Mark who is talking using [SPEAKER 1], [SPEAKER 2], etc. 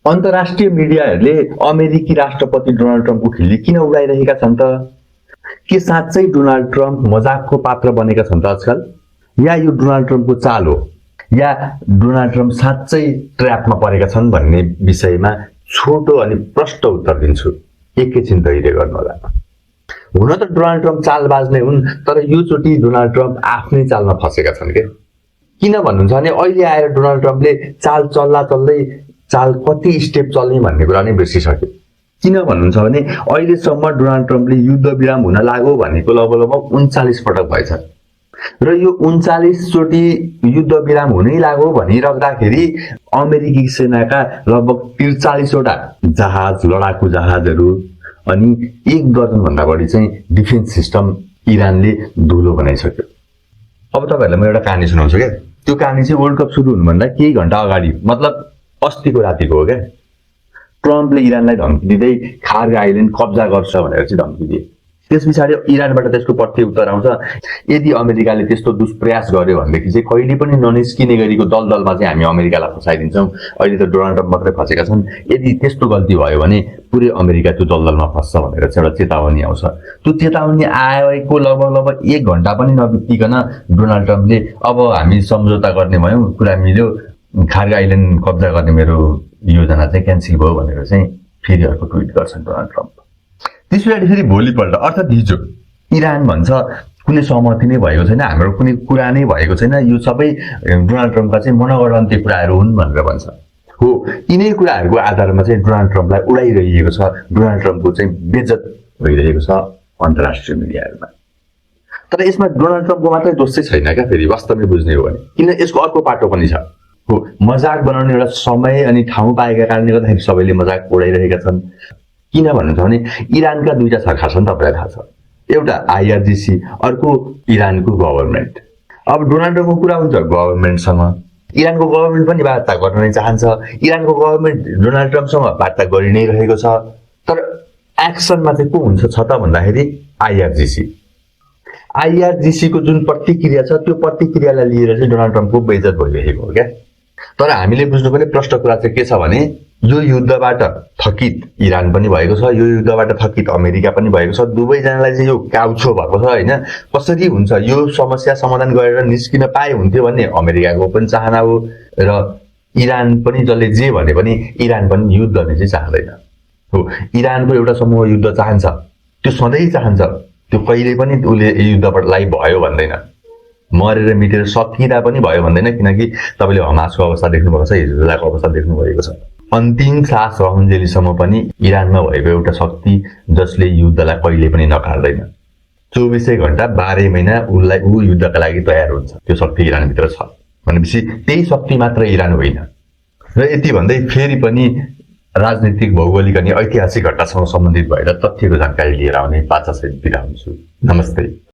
[SPEAKER 1] अन्तर्राष्ट्रिय मिडियाहरूले अमेरिकी राष्ट्रपति डोनाल्ड ट्रम्पको खिल्ली किन उडाइरहेका छन् त? के साँच्चै डोनाल्ड ट्रम्प मजाकको पात्र बनेका छन् त आजकल? या यो डोनाल्ड ट्रम्पको चाल हो? या डोनाल्ड ट्रम्प साँच्चै ट्र्यापमा परेका छन् भन्ने विषयमा छोटो अनि प्रष्ट उत्तर दिन्छु। एकैछिन धैर्य गर्नु होला। हुन त डोनाल्ड ट्रम्प चालबाज नै हुन्, तर योचोटि डोनाल्ड ट्रम्प आफ्नै चालमा फसेका छन् के? किन भन्नुहुन्छ भने अहिले आएर डोनाल्ड ट्रम्पले चाल चल्ला चल्दै चाल कति स्टेप चल्ने भन्ने कुरा नै बिर्सिसक्यो। किन भन्नुहुन्छ भने अहिलेसम्म डोनाल्ड ट्रम्पले युद्ध विराम हुन लाग्यो भनेको लगभग 39 पटक भएछ र यो 39 चोटि युद्ध विराम हुनै लाग्यो भनिराख्दाखेरि अमेरिकी सेनाका लगभग 43 वटा जहाज, लडाकु जहाजहरू अनि 1 दर्जन भन्दा बढी चाहिँ डिफेन्स सिस्टम इरानले धुलो बनाइसक्यो। अब तपाईहरुलाई म एउटा कहानी सुनाउँछु के। त्यो कहानी चाहिँ वर्ल्ड कप सुरु हुनुभन्दा केही घण्टा अगाडि, मतलब अस्तिको रातिको हो क्या। ट्रम्पले इरानलाई धम्की दिँदै खार्ग आइल्यान्ड कब्जा गर्छ भनेर चाहिँ धम्की दिए। त्यसपछि इरानबाट त्यसको प्रत्युत्तर आउँछ, यदि अमेरिकाले त्यस्तो दुष्प्रयास गर्यो भनेदेखि चाहिँ कहिले पनि ननिस्किने गरीको दलदलमा चाहिँ हामी अमेरिकालाई फसाइदिन्छौँ। अहिले त डोनाल्ड ट्रम्प मात्रै फसेका छन्, यदि त्यस्तो गल्ती भयो भने पुरै अमेरिका त्यो दलदलमा फस्छ भनेर चाहिँ एउटा चेतावनी आउँछ। त्यो चेतावनी आएको लगभग 1 घण्टा पनि नबितिकन डोनाल्ड ट्रम्पले अब हामी सम्झौता गर्ने भयौँ, कुरा मिल्यो, खार्ग आइल्यान्ड कब्जा गर्ने मेरो योजना चाहिँ क्यान्सल भयो भनेर चाहिँ फेरि अर्को ट्विट गर्छन् डोनाल्ड ट्रम्प। त्यस पछाडि फेरि भोलिपल्ट अर्थात् हिजो इरान भन्छ कुनै सहमति नै भएको छैन, हाम्रो कुनै कुरा नै भएको छैन, यो सबै डोनाल्ड ट्रम्पका चाहिँ मनगढन्ती कुराहरू हुन् भनेर भन्छ। हो, यिनै कुराहरूको आधारमा चाहिँ डोनाल्ड ट्रम्पलाई उडाइरहेको छ, डोनाल्ड ट्रम्पको चाहिँ बेइज्जत भइरहेको छ अन्तर्राष्ट्रिय मिडियाहरूमा। तर यसमा डोनाल्ड ट्रम्पको मात्रै दोष चाहिँ छैन क्या, फेरि वास्तवमै बुझ्ने हो भने, किन यसको अर्को पाटो पनि छ। हो, मजाक बनाउने एउटा समय अनि ठाउँ पाएका कारणले गर्दाखेरि सबैले मजाक उडाइरहेका छन्। किन भन्नुहुन्छ भने इरानका दुईटा शाखा छन्, तपाईलाई थाहा छ, एउटा आईआरजीसी, अर्को इरानको गभर्नमेन्ट। अब डोनाल्ड ट्रम्पको कुरा हुन्छ गभर्नमेन्टसँग, इरानको गभर्नमेन्ट पनि वार्ता गर्न नै चाहन्छ, इरानको गभर्नमेन्ट डोनाल्ड ट्रम्पसँग वार्ता गरि नै रहेको छ, तर एक्सनमा चाहिँ को हुन्छ छ त भन्दाखेरि आईआरजीसी। आईआरजीसी को जुन प्रतिक्रिया छ त्यो प्रतिक्रियालाई लिएर चाहिँ डोनाल्ड ट्रम्पको बेइज्जत भइरहेको हो क्या। तर हामीले बुझ्नुपर्ने प्रष्ट कुरा चाहिँ के छ भने यो युद्धबाट थकित इरान पनि भएको छ, यो युद्धबाट थकित अमेरिका पनि भएको छ। दुवैजनालाई चाहिँ यो काउछो भएको छ हैन। कसरी हुन्छ यो समस्या समाधान गरेर निस्किन पाए हुन्थ्यो भन्ने अमेरिकाको पनि चाहना हो र इरान पनि जसले जे भने पनि इरान पनि युद्ध नै चाहिँ चाहदैन। हो, इरानको एउटा समूह युद्ध चाहन्छ, त्यो सधैँ चाहन्छ, त्यो कहिले पनि उले युद्धलाई भयो भन्दैन, मरेर मिटेर सकिँदा पनि भयो भन्दैन, किनकि तपाईले हमासको अवस्था देख्नुभएको छ, हिजबुल्लाहको अवस्था देख्नुभएको छ। अन्तिम सास रहन्जेलीसम्म पनि इरानमा भएको एउटा शक्ति जसले युद्धलाई कहिले पनि नकार्दैन। 24 घण्टा 12 महिना ऊ युद्धका लागि तयार हुन्छ, त्यो शक्ति इरानभित्र छ भनेपछि त्यही शक्ति मात्र इरान होइन। र यति भन्दै फेरि पनि राजनीतिक, भौगोलिक अनि ऐतिहासिक घटनासँग सम्बन्धित भएर तथ्यको जानकारी लिएर आउने पाछा सहित बिदा हुन्छु। नमस्ते।